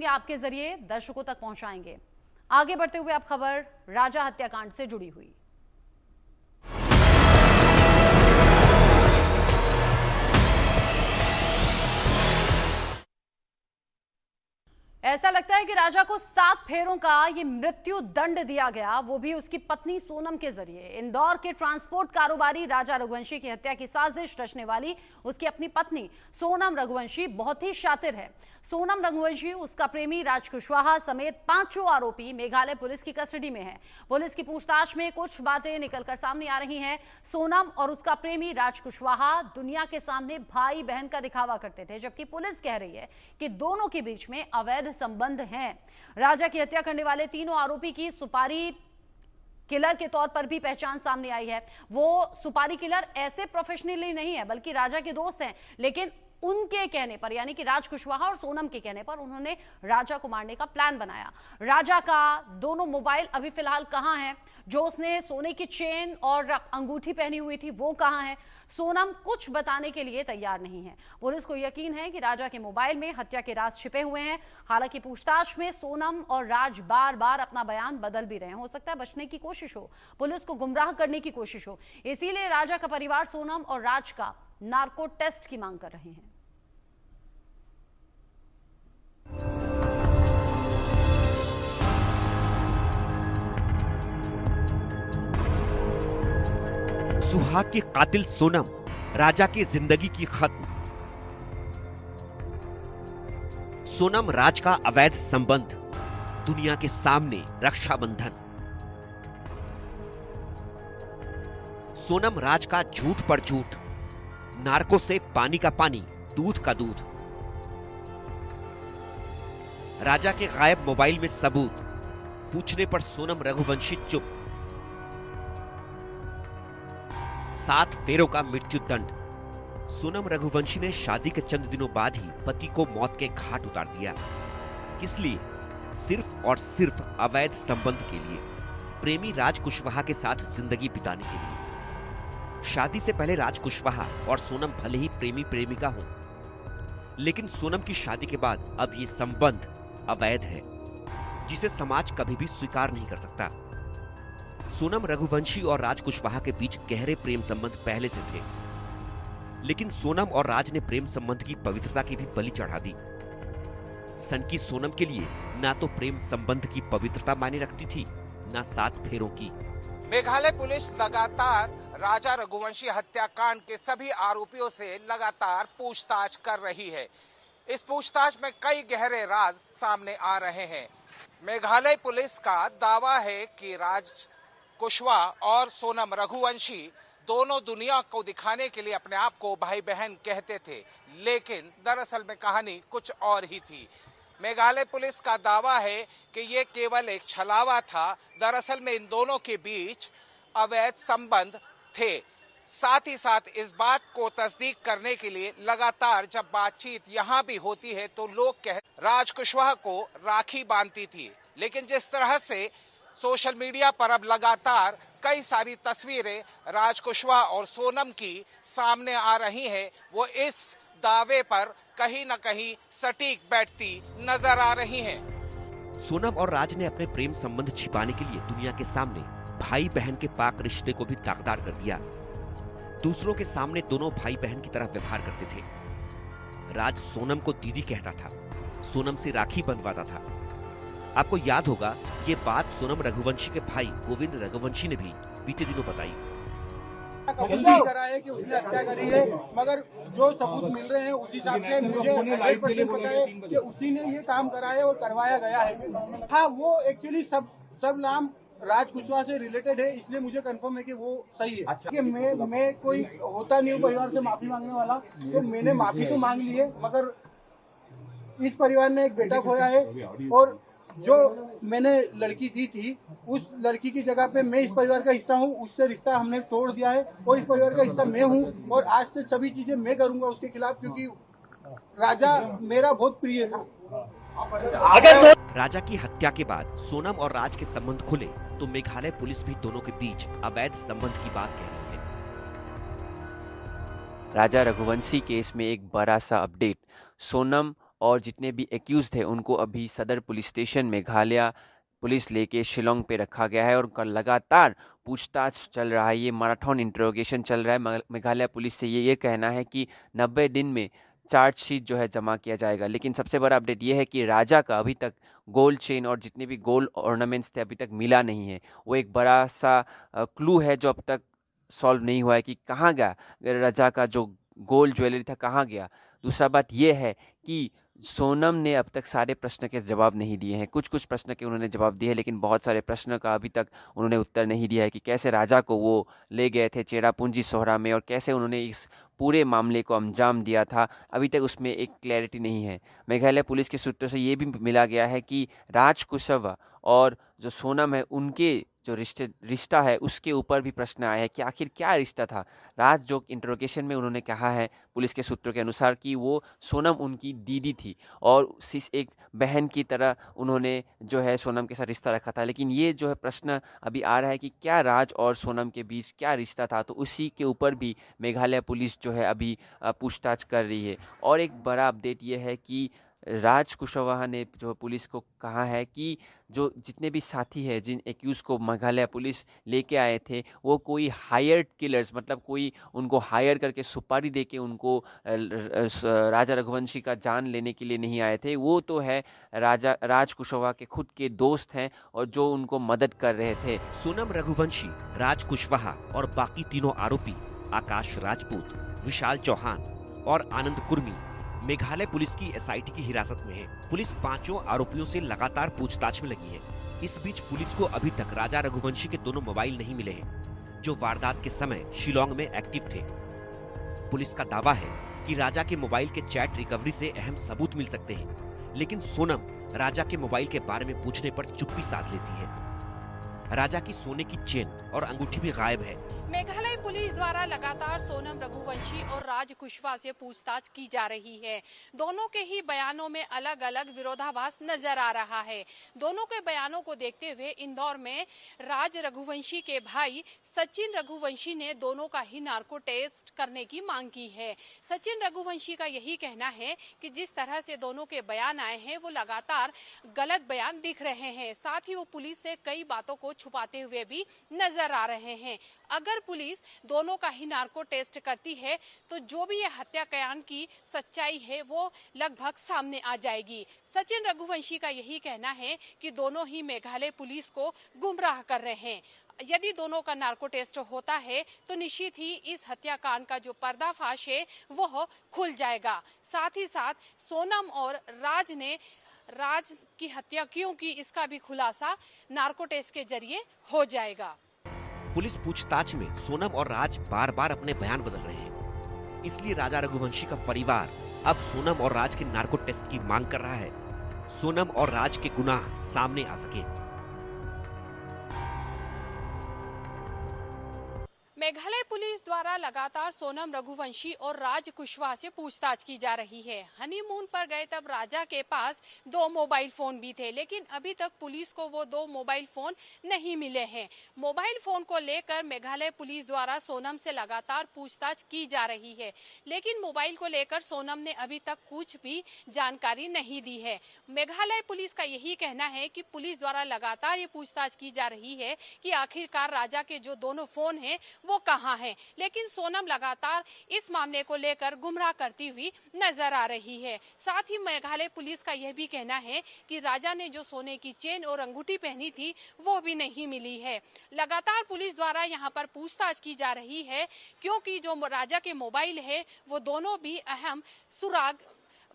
करेंगे, आपके जरिए दर्शकों तक पहुंचाएंगे। आगे बढ़ते हुए अब खबर राजा हत्याकांड से जुड़ी हुई। ऐसा लगता है कि राजा को 7 फेरों का ये मृत्यु दंड दिया गया, वो भी उसकी पत्नी सोनम के जरिए। इंदौर के ट्रांसपोर्ट कारोबारी राजा रघुवंशी की हत्या की साजिश रचने वाली उसकी अपनी पत्नी सोनम रघुवंशी बहुत ही शातिर है। सोनम रघुवंशी, उसका प्रेमी राज कुशवाहा समेत 5 आरोपी मेघालय पुलिस की कस्टडी में हैं। पुलिस की पूछताछ में कुछ बातें निकलकर सामने आ रही हैं। सोनम और उसका प्रेमी राज कुशवाहा दुनिया के सामने भाई बहन का दिखावा करते थे, जबकि पुलिस कह रही है कि दोनों के बीच में अवैध संबंध हैं। राजा की हत्या करने वाले तीनों आरोपी की सुपारी किलर के तौर पर भी पहचान सामने आई है। वो सुपारी किलर ऐसे प्रोफेशनली नहीं है, बल्कि राजा के दोस्त हैं, लेकिन उनके कहने पर, यानी कि राज कुशवाहा और सोनम के कहने पर, उन्होंने राजा को मारने का प्लान बनाया। राजा का दोनों मोबाइल अभी फिलहाल कहां है? जो उसने सोने की चेन और अंगूठी पहनी हुई थी वो कहां है? सोनम कुछ बताने के लिए तैयार नहीं है। पुलिस को यकीन है कि राजा के मोबाइल में हत्या के राज छिपे हुए हैं। हालांकि पूछताछ में सोनम और राज बार बार अपना बयान बदल भी रहे हैं। हो सकता है बचने की कोशिश हो, पुलिस को गुमराह करने की कोशिश हो। इसीलिए राजा का परिवार सोनम और राज का नार्को टेस्ट की मांग कर रहे हैं। सुहाग की कातिल सोनम, राजा की जिंदगी की खत्म। सोनम राज का अवैध संबंध, दुनिया के सामने रक्षाबंधन। सोनम राज का झूठ पर झूठ, नार्को से पानी का पानी, दूध का दूध। राजा के गायब मोबाइल में सबूत, पूछने पर सोनम रघुवंशी चुप। 7 फेरों का मृत्यु दंड। सोनम रघुवंशी ने शादी के चंद दिनों बाद ही पति को मौत के घाट उतार दिया। किस लिए? सिर्फ और सिर्फ अवैध संबंध के लिए, प्रेमी राज कुशवाहा के साथ जिंदगी बिताने के लिए। शादी से पहले राज कुशवाहा और सोनम भले ही प्रेमी प्रेमिका हों, लेकिन सोनम की शादी के बाद अब ये संबंध अवैध है, जिसे समाज कभी भी स्वीकार नहीं कर सकता। सोनम रघुवंशी और राज कुशवाहा के बीच गहरे प्रेम संबंध पहले से थे, लेकिन सोनम और राज ने प्रेम संबंध की पवित्रता की भी बलि चढ़ा दी। सनकी सोनम के लिए ना तो प्रेम संबंध की पवित्रता मायने रखती थी, ना 7 फेरों की। मेघालय पुलिस लगातार राजा रघुवंशी हत्याकांड के सभी आरोपियों से लगातार पूछताछ कर रही है। इस पूछताछ में कई गहरे राज सामने आ रहे हैं। मेघालय पुलिस का दावा है कि राज कुशवाहा और सोनम रघुवंशी दोनों दुनिया को दिखाने के लिए अपने आप को भाई बहन कहते थे, लेकिन दरअसल में कहानी कुछ और ही थी। मेघालय पुलिस का दावा है कि ये केवल एक छलावा था। दरअसल में इन दोनों के बीच अवैध संबंध थे। साथ ही साथ इस बात को तस्दीक करने के लिए लगातार जब बातचीत यहाँ भी होती है तो लोग राज कुशवाहा को राखी बांधती थी, लेकिन जिस तरह से सोशल मीडिया पर अब लगातार कई सारी तस्वीरें राज कुशवाहा और सोनम की सामने आ रही हैं, वो इस दावे पर कहीं न कहीं सटीक बैठती नजर आ रही हैं। सोनम और राज ने अपने प्रेम संबंध छिपाने के लिए दुनिया के सामने भाई बहन के पाक रिश्ते को भी दागदार कर दिया। दूसरों के सामने दोनों भाई बहन की तरह व्यवहार करते थे। राज सोनम को दीदी कहता था, सोनम से राखी बंधवाता था। आपको याद होगा, ये बात सोनम रघुवंशी के भाई गोविंद रघुवंशी ने भी बीते दिनों बताई। करा है कि उसने हत्या करी है, मगर जो सबूत मिल रहे हैं उस हिसाब से मुझे 100% पता है कि उसी ने ये काम करा है और करवाया गया है। हाँ, वो एक्चुअली सब नाम राज कुशवाहा से रिलेटेड है, इसलिए मुझे कंफर्म है कि वो सही है। अच्छा। कि मैं कोई होता नहीं हूँ परिवार से माफी मांगने वाला, तो मैंने माफी तो मांग ली है, मगर इस परिवार ने एक बेटा खोया है और जो मैंने लड़की दी थी उस लड़की की जगह पे मैं इस परिवार का हिस्सा हूँ, उससे रिश्ता हमने तोड़ दिया है और इस परिवार का हिस्सा मैं हूँ और आज से सभी चीजें मैं करूंगा उसके खिलाफ, क्योंकि राजा मेरा बहुत प्रिय था। राजा की हत्या के बाद सोनम और राज के संबंध खुले तो मेघालय पुलिस भी दोनों के बीच अवैध संबंध की बात कह रही है। राजा रघुवंशी केस में एक बड़ा सा अपडेट। सोनम और जितने भी एक्यूज थे उनको अभी सदर पुलिस स्टेशन मेघालय पुलिस लेके शिलोंग पे रखा गया है और उनका लगातार पूछताछ चल रहा है। ये मैराथन इंट्रोगेशन चल रहा है। मेघालय पुलिस से ये कहना है कि 90 दिन में चार्जशीट जो है जमा किया जाएगा। लेकिन सबसे बड़ा अपडेट ये है कि राजा का अभी तक गोल्ड चेन और जितने भी गोल्ड ऑर्नामेंट्स थे अभी तक मिला नहीं है। वो एक बड़ा सा क्लू है जो अब तक सॉल्व नहीं हुआ है कि कहाँ गया राजा का जो गोल्ड ज्वेलरी था, कहाँ गया। दूसरा बात ये है कि सोनम ने अब तक सारे प्रश्न के जवाब नहीं दिए हैं। कुछ कुछ प्रश्न के उन्होंने जवाब दिए, लेकिन बहुत सारे प्रश्न का अभी तक उन्होंने उत्तर नहीं दिया है कि कैसे राजा को वो ले गए थे चेरापूंजी सोहरा में और कैसे उन्होंने इस पूरे मामले को अंजाम दिया था। अभी तक उसमें एक क्लैरिटी नहीं है। मेघालय पुलिस के सूत्रों से ये भी मिला गया है कि राज कुशवाहा और जो सोनम है उनके जो रिश्ता है उसके ऊपर भी प्रश्न आया है कि आखिर क्या रिश्ता था। राज जो इंट्रोगेशन में उन्होंने कहा है पुलिस के सूत्रों के अनुसार कि वो सोनम उनकी दीदी थी और एक बहन की तरह उन्होंने जो है सोनम के साथ रिश्ता रखा था। लेकिन ये जो है प्रश्न अभी आ रहा है कि क्या राज और सोनम के बीच क्या रिश्ता था, तो उसी के ऊपर भी मेघालय पुलिस जो है अभी पूछताछ कर रही है। और एक बड़ा अपडेट ये है कि राज कुशवाहा ने जो पुलिस को कहा है कि जो जितने भी साथी हैं जिन एक्यूज को मेघालय पुलिस लेके आए थे वो कोई हायर्ड किलर्स, मतलब कोई उनको हायर करके सुपारी देके उनको राजा रघुवंशी का जान लेने के लिए नहीं आए थे। वो तो है राज कुशवाहा के खुद के दोस्त हैं और जो उनको मदद कर रहे थे। सोनम रघुवंशी, राज कुशवाहा और बाकी तीनों आरोपी आकाश राजपूत, विशाल चौहान और आनंद कुर्मी मेघालय पुलिस की एसआईटी की हिरासत में है। पुलिस पांचों आरोपियों से लगातार पूछताछ में लगी है। इस बीच पुलिस को अभी तक राजा रघुवंशी के दोनों मोबाइल नहीं मिले हैं, जो वारदात के समय शिलोंग में एक्टिव थे। पुलिस का दावा है कि राजा के मोबाइल के चैट रिकवरी से अहम सबूत मिल सकते हैं, लेकिन सोनम राजा के मोबाइल के बारे में पूछने पर चुप्पी साध लेती है। राजा की सोने की चेन और अंगूठी भी गायब है। मेघालय पुलिस द्वारा लगातार सोनम रघुवंशी और राज कुशवाहा से पूछताछ की जा रही है। दोनों के ही बयानों में अलग अलग विरोधाभास नजर आ रहा है। दोनों के बयानों को देखते हुए इंदौर में राज रघुवंशी के भाई सचिन रघुवंशी ने दोनों का ही नार्को टेस्ट करने की मांग की है। सचिन रघुवंशी का यही कहना है कि जिस तरह से दोनों के बयान आए हैं वो लगातार गलत बयान दिख रहे हैं। साथ ही वो पुलिस से कई बातों को छुपाते हुए भी नजर आ रहे हैं। अगर पुलिस दोनों का ही नार्को टेस्ट करती है तो जो भी ये हत्याकांड की सच्चाई है वो लगभग सामने आ जाएगी। सचिन रघुवंशी का यही कहना है कि दोनों ही मेघालय पुलिस को गुमराह कर रहे हैं। यदि दोनों का नार्को टेस्ट होता है तो निश्चित ही इस हत्याकांड का जो पर्दाफाश है वो खुल जाएगा। साथ ही साथ सोनम और राज की हत्या क्यों की इसका भी खुलासा नार्को टेस्ट के जरिए हो जाएगा। पुलिस पूछताछ में सोनम और राज बार बार अपने बयान बदल रहे हैं, इसलिए राजा रघुवंशी का परिवार अब सोनम और राज के नार्को टेस्ट की मांग कर रहा है, सोनम और राज के गुनाह सामने आ सके। मेघालय पुलिस द्वारा लगातार सोनम रघुवंशी और राज कुशवाहा से पूछताछ की जा रही है। हनीमून पर गए तब राजा के पास 2 मोबाइल फोन भी थे, लेकिन अभी तक पुलिस को वो 2 मोबाइल फोन नहीं मिले हैं। मोबाइल फोन को लेकर मेघालय पुलिस द्वारा सोनम से लगातार पूछताछ की जा रही है, लेकिन मोबाइल को लेकर सोनम ने अभी तक कुछ भी जानकारी नहीं दी है। मेघालय पुलिस का यही कहना है कि पुलिस द्वारा लगातार ये पूछताछ की जा रही है कि आखिरकार राजा के जो दोनों फोन हैं वो कहां है, लेकिन सोनम लगातार इस मामले को लेकर गुमराह करती हुई नजर आ रही है। साथ ही मेघालय पुलिस का यह भी कहना है कि राजा ने जो सोने की चेन और अंगूठी पहनी थी वो भी नहीं मिली है। लगातार पुलिस द्वारा यहां पर पूछताछ की जा रही है क्योंकि जो राजा के मोबाइल है वो दोनों भी अहम सुराग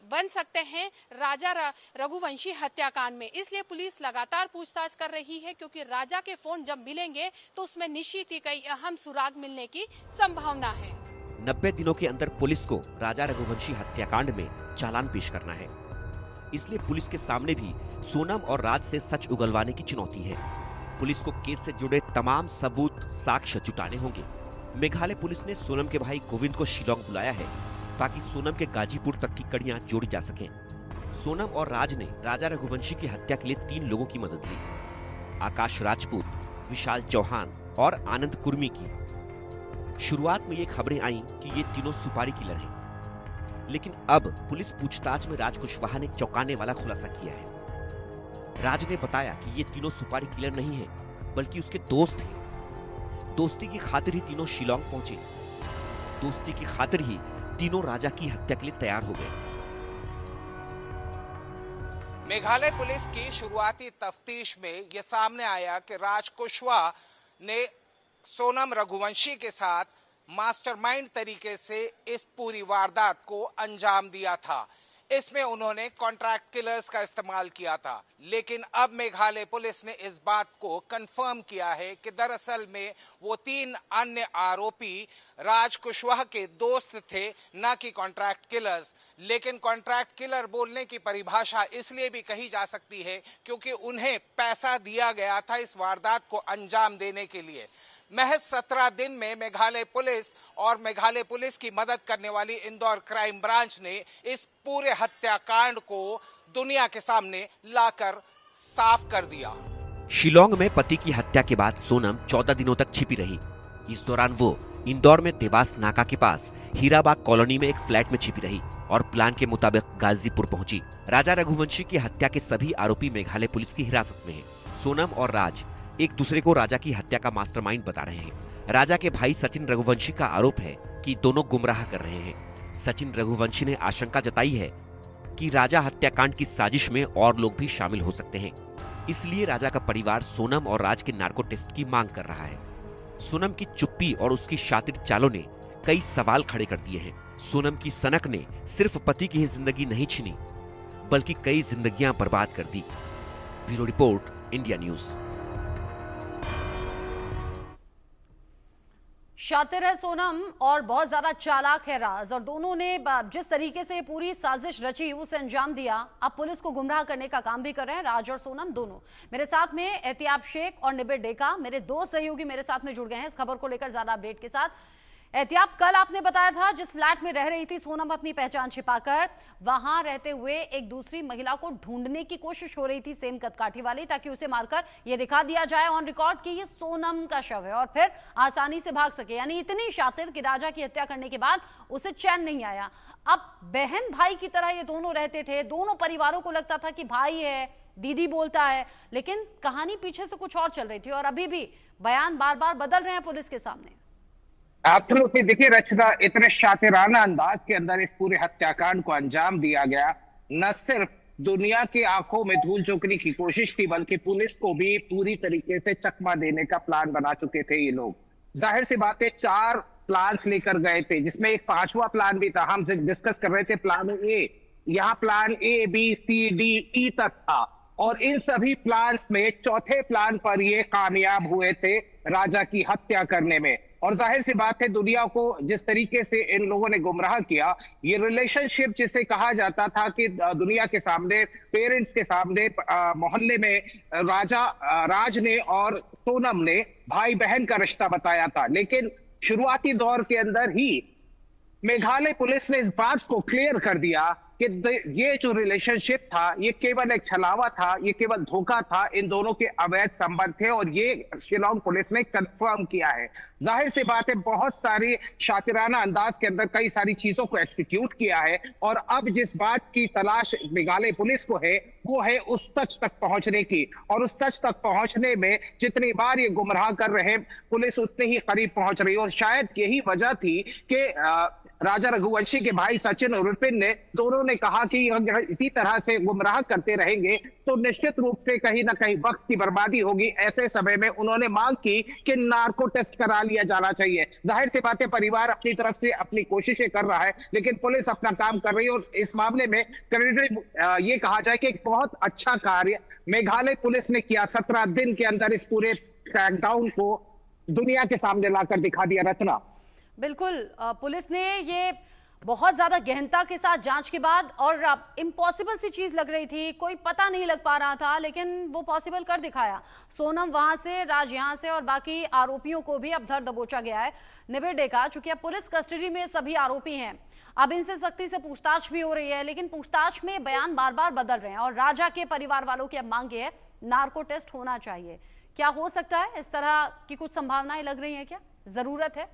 बन सकते हैं राजा रघुवंशी हत्याकांड में। इसलिए पुलिस लगातार पूछताछ कर रही है क्योंकि राजा के फोन जब मिलेंगे तो उसमें निश्चित ही कई अहम सुराग मिलने की संभावना है। 90 दिनों के अंदर पुलिस को राजा रघुवंशी हत्याकांड में चालान पेश करना है, इसलिए पुलिस के सामने भी सोनम और राज से सच उगलवाने की चुनौती है। पुलिस को केस से जुड़े तमाम सबूत साक्ष्य जुटाने होंगे। मेघालय पुलिस ने सोनम के भाई गोविंद को शिलोंग बुलाया है ताकि सोनम के गाजीपुर तक की कड़ियां जोड़ी जा सकें। सोनम और राज ने राजा रघुवंशी की हत्या के लिए 3 लोगों की मदद ली, आकाश राजपूत, विशाल चौहान और आनंद कुर्मी की। शुरुआत में ये खबरें आईं कि ये तीनों सुपारी किलर हैं, लेकिन अब पुलिस पूछताछ में राज कुशवाहा ने चौंकाने वाला खुलासा किया है। राज ने बताया कि ये तीनों सुपारी किलर नहीं है, बल्कि उसके दोस्त हैं। दोस्ती की खातिर ही तीनों शिलोंग पहुंचे। दोस्ती की खातिर ही तीनों राजा की हत्या के लिए तैयार हो गए। मेघालय पुलिस की शुरुआती तफ्तीश में यह सामने आया कि राज कुशवाहा ने सोनम रघुवंशी के साथ मास्टरमाइंड तरीके से इस पूरी वारदात को अंजाम दिया था। इसमें उन्होंने कॉन्ट्रैक्ट किलर्स का इस्तेमाल किया था, लेकिन अब मेघालय पुलिस ने इस बात को कंफर्म किया है कि दरअसल में वो 3 अन्य आरोपी राज कुशवाहा के दोस्त थे, न कि कॉन्ट्रैक्ट किलर्स। लेकिन कॉन्ट्रैक्ट किलर बोलने की परिभाषा इसलिए भी कही जा सकती है क्योंकि उन्हें पैसा दिया गया था इस वारदात को अंजाम देने के लिए। महज 17 दिन में मेघालय पुलिस और मेघालय पुलिस की मदद करने वाली इंदौर क्राइम ब्रांच ने इस पूरे हत्याकांड को दुनिया के सामने लाकर साफ कर दिया। शिलोंग में पति की हत्या के बाद सोनम 14 दिनों तक छिपी रही। इस दौरान वो इंदौर में देवास नाका के पास हीराबाग कॉलोनी में एक फ्लैट में छिपी रही और प्लान के मुताबिक गाजीपुर पहुंची। राजा रघुवंशी की हत्या के सभी आरोपी मेघालय पुलिस की हिरासत में हैं। सोनम और राज एक दूसरे को राजा की हत्या का मास्टरमाइंड बता रहे हैं। राजा के भाई सचिन रघुवंशी का आरोप है कि दोनों गुमराह कर रहे हैं। सचिन रघुवंशी ने आशंका जताई है कि राजा हत्याकांड की साजिश में और लोग भी शामिल हो सकते हैं। इसलिए राजा का परिवार सोनम और राज के नार्को टेस्ट की मांग कर रहा है। सोनम की चुप्पी और उसकी शातिर चालों ने कई सवाल खड़े कर दिए हैं। सोनम की सनक ने सिर्फ पति की ही जिंदगी नहीं छीनी, बल्कि कई जिंदगियां बर्बाद कर दी। Bureau report, India news. शातिर है सोनम और बहुत ज्यादा चालाक है राज, और दोनों ने जिस तरीके से पूरी साजिश रची उसे अंजाम दिया। अब पुलिस को गुमराह करने का काम भी कर रहे हैं राज और सोनम दोनों। मेरे साथ में एहतियाब शेख और निबिर डेका, मेरे 2 सहयोगी मेरे साथ में जुड़ गए हैं इस खबर को लेकर ज्यादा अपडेट के साथ। एहतियाब, कल आपने बताया था जिस फ्लैट में रह रही थी सोनम अपनी पहचान छिपाकर, वहां रहते हुए एक दूसरी महिला को ढूंढने की कोशिश हो रही थी, सेम कदकाठी वाली, ताकि उसे मारकर यह दिखा दिया जाए ऑन रिकॉर्ड कि ये सोनम का शव है और फिर आसानी से भाग सके। यानी इतनी शातिर कि राजा की हत्या करने के बाद उसे चैन नहीं आया। अब बहन भाई की तरह ये दोनों रहते थे, दोनों परिवारों को लगता था कि भाई है, दीदी बोलता है, लेकिन कहानी पीछे से कुछ और चल रही थी और अभी भी बयान बार बार बदल रहे हैं पुलिस के सामने। एब्सोल्युटली। देखिए रचना, इतने शातिराना अंदाज के अंदर इस पूरे हत्याकांड को अंजाम दिया गया। न सिर्फ दुनिया की आंखों में धूल झोंकने की कोशिश थी, बल्कि पुलिस को भी पूरी तरीके से चकमा देने का प्लान बना चुके थे ये लोग। जाहिर सी बात है 4 प्लान्स लेकर गए थे, जिसमें एक 5वां प्लान भी था। हम डिस्कस कर रहे थे प्लान ए, यहाँ plan A, B, C, D, E तक था, और इन सभी प्लान्स में चौथे प्लान पर ये कामयाब हुए थे राजा की हत्या करने में। और जाहिर सी बात है दुनिया को जिस तरीके से इन लोगों ने गुमराह किया, ये रिलेशनशिप जिसे कहा जाता था कि दुनिया के सामने, पेरेंट्स के सामने, मोहल्ले में राज ने और सोनम ने भाई बहन का रिश्ता बताया था। लेकिन शुरुआती दौर के अंदर ही मेघालय पुलिस ने इस बात को क्लियर कर दिया कि ये जो रिलेशनशिप था ये केवल एक छलावा था, ये केवल धोखा था, इन दोनों के अवैध संबंध थे, और ये शिलोंग पुलिस ने कंफर्म किया है। जाहिर सी बात है बहुत सारी शातिराना अंदाज के अंदर कई सारी चीजों को एक्सिक्यूट किया है, और अब जिस बात की तलाश मेघालय पुलिस को है वो है उस सच तक पहुंचने की, और उस सच तक पहुंचने में जितनी बार ये गुमराह कर रहे पुलिस उतने ही करीब पहुंच रही है। और शायद यही वजह थी कि राजा रघुवंशी के भाई सचिन और विपिन ने दोनों ने कहा कि अगर इसी तरह से गुमराह करते रहेंगे तो निश्चित रूप से कहीं ना कहीं वक्त की बर्बादी होगी। ऐसे समय में उन्होंने मांग की कि नार्को टेस्ट करा लिया जाना चाहिए। जाहिर सी बात है परिवार अपनी तरफ से अपनी कोशिशें कर रहा है, लेकिन पुलिस अपना काम कर रही है, और इस मामले में क्रेडिट ये कहा जाए कि एक बहुत अच्छा कार्य मेघालय पुलिस ने किया। 17 दिन के अंदर इस पूरे क्रैकडाउन को दुनिया के सामने लाकर दिखा दिया। रचना, बिल्कुल, पुलिस ने ये बहुत ज्यादा गहनता के साथ जांच के बाद, और इम्पॉसिबल सी चीज लग रही थी, कोई पता नहीं लग पा रहा था, लेकिन वो पॉसिबल कर दिखाया। सोनम वहां से, राज यहां से, और बाकी आरोपियों को भी अब धर दबोचा गया है। निबिर डेका, चूंकि अब पुलिस कस्टडी में सभी आरोपी हैं, अब इनसे सख्ती से पूछताछ भी हो रही है, लेकिन पूछताछ में बयान बार बार बदल रहे हैं, और राजा के परिवार वालों की अब मांग है नार्को टेस्ट होना चाहिए। क्या हो सकता है? इस तरह की कुछ संभावनाएं लग रही है, क्या जरूरत है?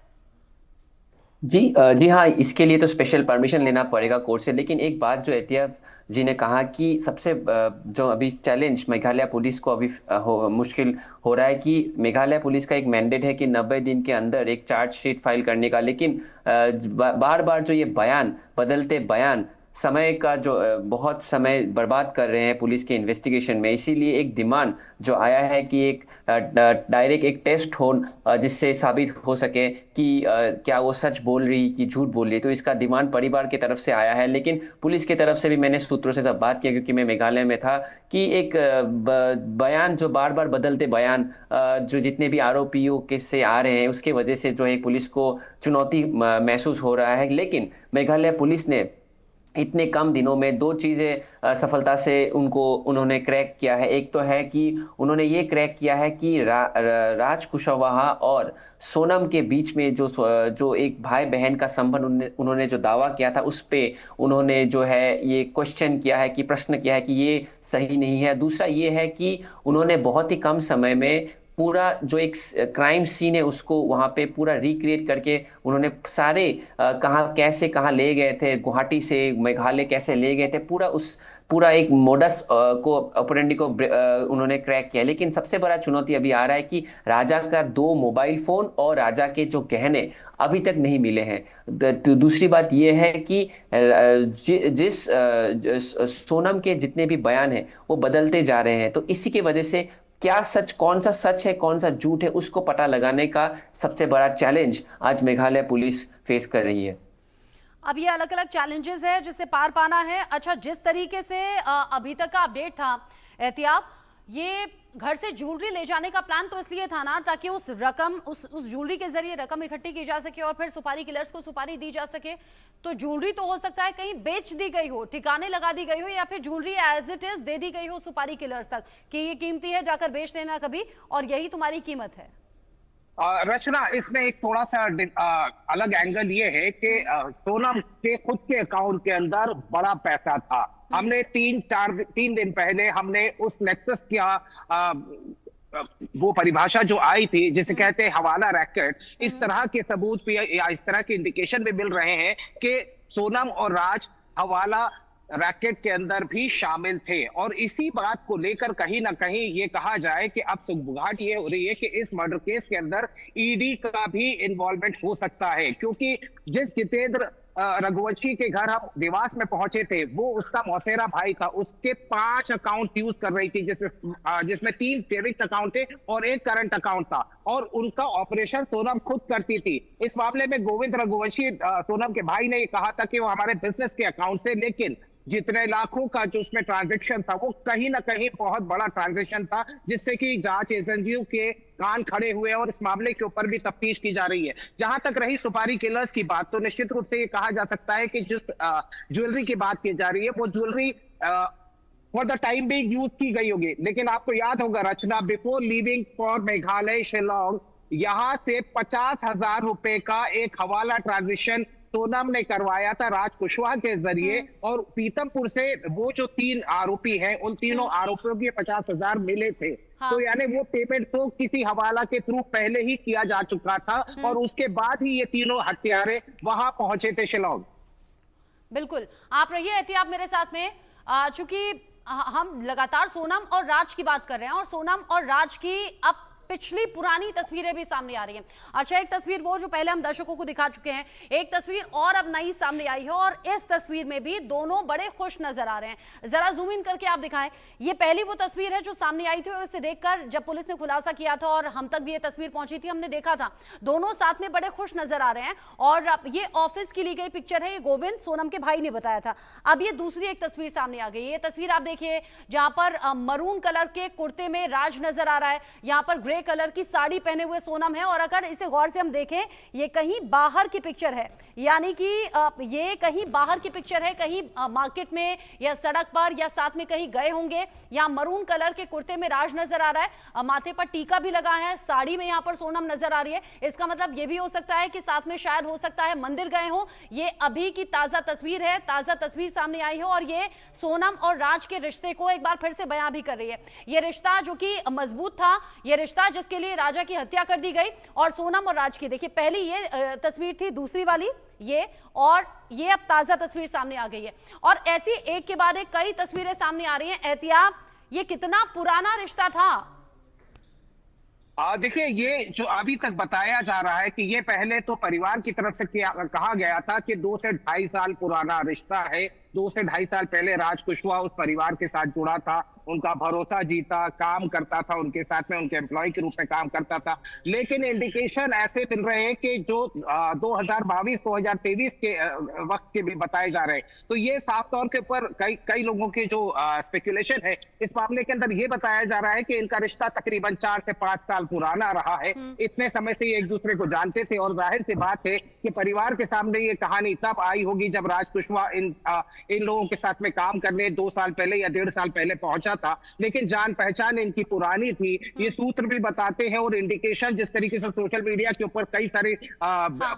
जी हाँ, इसके लिए तो स्पेशल परमिशन लेना पड़ेगा कोर्ट से। लेकिन एक बात जो एहतियात जी ने कहा कि सबसे जो अभी चैलेंज मेघालय पुलिस को अभी मुश्किल हो रहा है कि मेघालय पुलिस का एक मैंडेट है कि 90 दिन के अंदर एक चार्जशीट फाइल करने का। लेकिन बार बार जो ये बयान, बदलते बयान समय का जो बहुत समय बर्बाद कर रहे हैं पुलिस के इन्वेस्टिगेशन में। इसीलिए एक डिमांड जो आया है कि एक डायरेक्ट एक टेस्ट हो जिससे साबित हो सके कि क्या वो सच बोल रही कि झूठ बोल रही। तो इसका डिमांड परिवार की तरफ से आया है। लेकिन पुलिस की तरफ से भी मैंने सूत्रों से सब बात किया, क्योंकि मैं मेघालय में था, कि एक बयान जो बार बार बदलते बयान जो जितने भी आरोपियों के से आ रहे हैं उसके वजह से जो है पुलिस को चुनौती महसूस हो रहा है। लेकिन मेघालय पुलिस ने इतने कम दिनों में दो चीजें सफलता से उन्होंने क्रैक किया है। एक तो है कि उन्होंने ये क्रैक किया है कि राज कुशवाहा और सोनम के बीच में जो एक भाई बहन का संबंध उन्होंने जो दावा किया था उस पे उन्होंने जो है ये क्वेश्चन किया है, कि प्रश्न किया है कि ये सही नहीं है। दूसरा ये है कि उन्होंने बहुत ही कम समय में पूरा जो एक क्राइम सीन है उसको वहां पे पूरा रिक्रिएट करके उन्होंने सारे कहाँ ले गए थे, गुवाहाटी से मेघालय कैसे ले गए थे, पूरा एक मोडस को ऑपरेंडी को उन्होंने क्रैक किया। लेकिन सबसे बड़ा चुनौती अभी आ रहा है कि राजा का 2 मोबाइल फोन और राजा के जो गहने अभी तक नहीं मिले हैं। तो दूसरी बात यह है कि सोनम के जितने भी बयान हैं वो बदलते जा रहे हैं। तो इसी की वजह से क्या सच, कौन सा सच है कौन सा झूठ है, उसको पता लगाने का सबसे बड़ा चैलेंज आज मेघालय पुलिस फेस कर रही है। अब ये अलग अलग चैलेंजेस है जिससे पार पाना है। अच्छा, जिस तरीके से अभी तक का अपडेट था एहतियाब, ये घर से ज्वेलरी ले जाने का प्लान तो इसलिए था ना ताकि उस ज्वेलरी के जरिए रकम इकट्ठी की जा सके और फिर सुपारी किलर्स को सुपारी दी जा सके। तो ज्वेलरी तो हो सकता है कहीं बेच दी गई हो, ठिकाने लगा दी गई हो, या फिर ज्वेलरी एज इट इज दे दी गई हो सुपारी किलर्स तक कि ये कीमती है, जाकर बेच लेना कभी और यही तुम्हारी कीमत है। रचना, इसमें एक थोड़ा सा अलग एंगल ये है कि सोनम के खुद के अकाउंट के अंदर बड़ा पैसा था। हमने 3 दिन पहले हमने उस नेक्सस का वो परिभाषा जो आई थी जिसे कहते हैं हवाला रैकेट, इस तरह के सबूत भी या इस तरह के इंडिकेशन भी मिल रहे हैं कि सोनम और राज हवाला रैकेट के अंदर भी शामिल थे। और इसी बात को लेकर कहीं ना कहीं ये कहा जाए कि अब सुगबुगाहट ये हो रही है कि इस मर्डर केस के अंदर ईडी का भी इन्वॉल्वमेंट हो सकता है, क्योंकि जिस जितेंद्र रघुवंशी के घर हम देवास में पहुंचे थे वो उसका मौसेरा भाई था। उसके 5 अकाउंट यूज कर रही थी जिसमें 3 सेविंग्स अकाउंट थे और 1 करंट अकाउंट था, और उनका ऑपरेशन सोनम खुद करती थी। इस मामले में गोविंद रघुवंशी सोनम के भाई ने कहा था कि वो हमारे बिजनेस के अकाउंट से, लेकिन जितने लाखों का जो उसमें ट्रांजैक्शन था वो कहीं ना कहीं बहुत बड़ा ट्रांजैक्शन था, जिससे कि जांच एजेंसियों के कान खड़े हुए और इस मामले के ऊपर भी तफ्तीश की जा रही है। जहां तक रही सुपारी किलर्स की बात, तो निश्चित रूप से ये कहा जा सकता है कि जिस ज्वेलरी की बात की जा रही है वो ज्वेलरी फॉर द टाइम भी यूज की गई होगी। लेकिन आपको याद होगा Rachna, before leaving for Meghalaya Shillong, यहां से 50,000 रुपए का एक हवाला ट्रांजेक्शन सोनम ने करवाया था राज कुशवाहा के जरिए, और पीतमपुर से वो जो 3 आरोपी हैं उन तीनों आरोपियों के 50,000 मिले थे। हाँ। तो यानी वो पेमेंट तो किसी हवाला के थ्रू पहले ही किया जा चुका था और उसके बाद ही ये तीनों हत्यारे वहां पहुंचे थे शिलोंग। बिल्कुल, आप रहिए एहतियाब मेरे साथ में, चूंकि हम लगातार सोनम और राज की बात कर रहे हैं और सोनम और राज की अब पिछली पुरानी तस्वीरें भी सामने आ रही हैं। अच्छा, एक तस्वीर वो जो पहले हम दर्शकों को दिखा चुके हैं, एक तस्वीर और अब नई सामने आई है और इस तस्वीर में भी दोनों बड़े खुश नजर आ रहे हैं। जरा जूम इन करके आप दिखाएं। ये पहली वो तस्वीर है जो सामने आई थी और इसे देखकर जब पुलिस ने खुलासा किया था और हम तक भी ये तस्वीर पहुंची थी, हमने देखा था दोनों साथ में बड़े खुश नजर आ रहे हैं। और ये ऑफिस की ली गई पिक्चर है, ये गोविंद सोनम के भाई ने बताया था। अब ये दूसरी एक तस्वीर सामने आ गई। ये तस्वीर आप देखिए जहां पर मरून कलर के कुर्ते में राज नजर आ रहा है, यहां पर ग्रे कलर की साड़ी पहने हुए सोनम है। और अगर इसे गौर से हम देखें, ये कहीं बाहर की पिक्चर है, यानी कि ये कहीं बाहर की पिक्चर है, कहीं मार्केट में या सड़क पर या साथ में कहीं गए होंगे। यहाँ मरून कलर के कुर्ते में राज नजर आ रहा है, माथे पर टीका भी लगा है, साड़ी में यहाँ पर सोनम नजर आ रही है। इसका मतलब ये भी हो सकता है कि साथ में शायद हो सकता है मंदिर गए हो। ये अभी की ताजा तस्वीर है, ताजा तस्वीर सामने आई है और ये सोनम और राज के रिश्ते को एक बार फिर से बयां भी कर रही है। ये रिश्ता जो कि मजबूत था, ये रिश्ता रिश्ता जिसके लिए राजा की हत्या कर दी गई, और सोनम और राज की। देखिए पहली ये तस्वीर थी, दूसरी वाली ये, और ये अब ताजा तस्वीर सामने आ गई है, और ऐसी एक के बाद एक कई तस्वीरें सामने आ रही हैं। एहतियाब, ये कितना पुराना रिश्ता था? देखिए, ये जो अभी तक बताया जा रहा है कि ये पहले तो परिवार की तरफ से कहा गया था कि 2 से ढाई साल पुराना रिश्ता है। 2 से ढाई साल पहले राज कुशवाहा उस परिवार के साथ जुड़ा था, उनका भरोसा जीता, काम करता था उनके साथ में, उनके एम्प्लॉय के रूप में काम करता था। लेकिन इंडिकेशन ऐसे मिल रहे हैं कि जो 2022-2023 के वक्त के भी बताए जा रहे हैं, तो ये साफ तौर के ऊपर कई लोगों के जो स्पेकुलेशन है इस मामले के अंदर ये बताया जा रहा है कि इनका रिश्ता तकरीबन 4 से 5 साल पुराना रहा है। इतने समय से ये एक दूसरे को जानते थे, और जाहिर सी बात है कि परिवार के सामने ये कहानी तब आई होगी जब राज कुशवाहा इन लोगों के साथ में काम करने 2 साल पहले या 1.5 साल पहले पहुंचा था। लेकिन जान पहचान इनकी पुरानी थी, ये सूत्र भी बताते हैं, और इंडिकेशन जिस तरीके से सोशल मीडिया के ऊपर कई सारे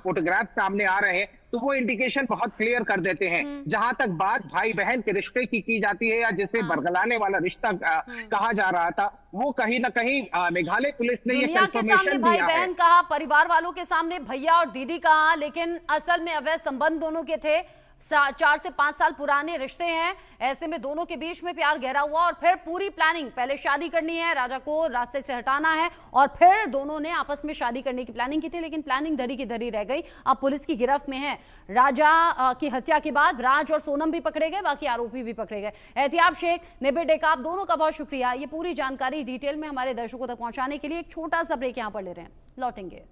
फोटोग्राफ सामने आ रहे हैं, तो वो इंडिकेशन बहुत क्लियर कर देते हैं। जहां तक बात भाई बहन के रिश्ते की जाती है, या जिसे बरगलाने वाला रिश्ता कहा जा रहा था, वो कहीं ना कहीं मेघालय पुलिस ने ये कंफर्मेशन भाई दिया है। बहन कहा, परिवार वालों के सामने भैया और दीदी कहा, लेकिन असल में अवैध संबंध दोनों के थे। 4 से 5 साल पुराने रिश्ते हैं, ऐसे में दोनों के बीच में प्यार गहरा हुआ, और फिर पूरी प्लानिंग, पहले शादी करनी है, राजा को रास्ते से हटाना है, और फिर दोनों ने आपस में शादी करने की प्लानिंग की थी, लेकिन प्लानिंग धरी की धरी रह गई। अब पुलिस की गिरफ्त में है। राजा की हत्या के बाद राज और सोनम भी पकड़े गए, बाकी आरोपी भी पकड़े गए। एहतियाब शेख, निबिर डेकाब, दोनों का बहुत शुक्रिया। ये पूरी जानकारी डिटेल में हमारे दर्शकों तक पहुंचाने के लिए एक छोटा सा ब्रेक यहां पर ले रहे हैं, लौटेंगे।